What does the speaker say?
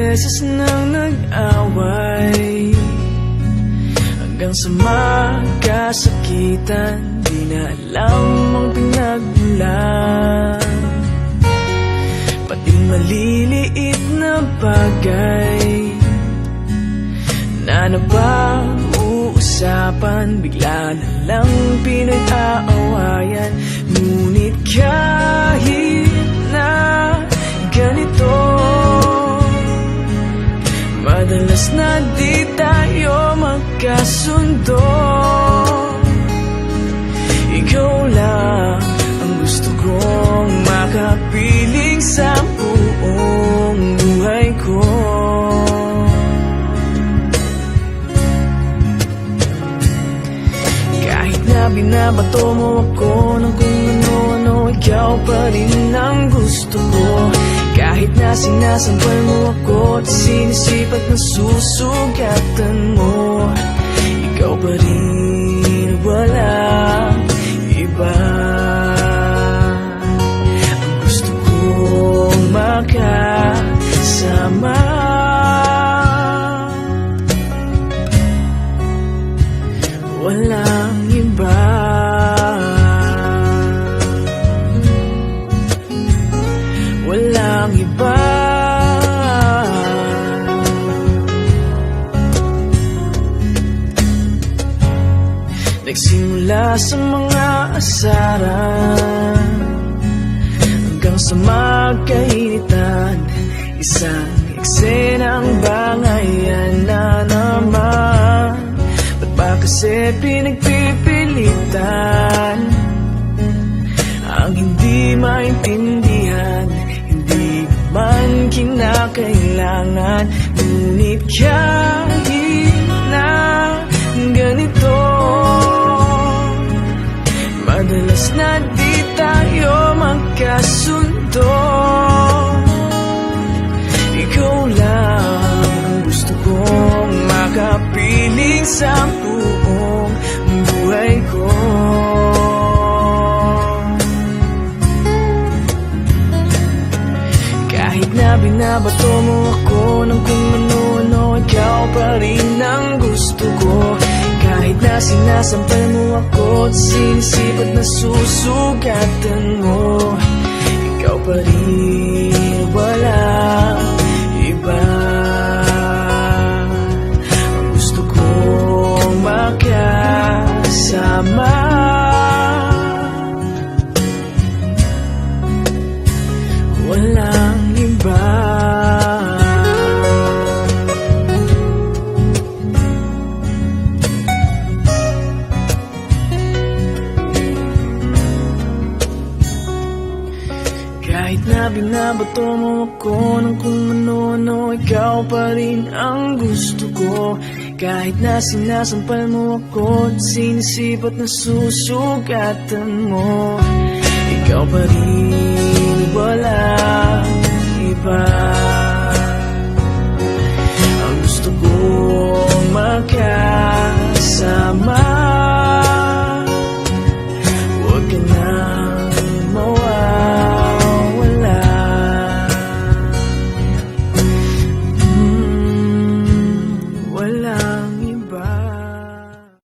beses nang nag-away, hanggang sa magkasakitan, di na alam ang pinagmulan. Pati maliliit na bagay na napag-uusapan, bigla na lang pinag-aawayan. Ngunit kahit na ganito, madalas na di tayo magkasundo. Ikaw lang ang gusto kong makapiling sa buong buhay ko. Kahit na binabato mo ako ng kung ano-ano, ikaw pa rin ang gusto ko. Kahit na sinasampal mo ako at sinisipat na susugatan mo, ikaw pa rin, walang iba. Ang gusto kong makasama, walang iba. Walang iba. Nagsimula sa mga asaran, hanggang sa magkainitan, isang eksenang bangayan na naman. Ba't ba kasi pinagpipilitan ang hindi maintindihan? Hindi man kinakailangan. Ngunit kahit na ganito, madalas na di tayo magkasundo. Ikaw lang ang gusto kong makapiling sa buong buhay ko. Kahit na binabato mo ako ng kung ano-ano, ikaw pa rin ang gusto ko. Kahit na sinasampal mo ako at sinisipat na susugatan mo, ikaw pa rin, walang iba. Ang gusto kong makasama, walang iba. Kahit na binabato mo ako ng kung ano-ano, ikaw pa rin ang gusto ko. Kahit na sinasampal mo ako at sinisipat na susugatan mo, ikaw pa rin, walang iba.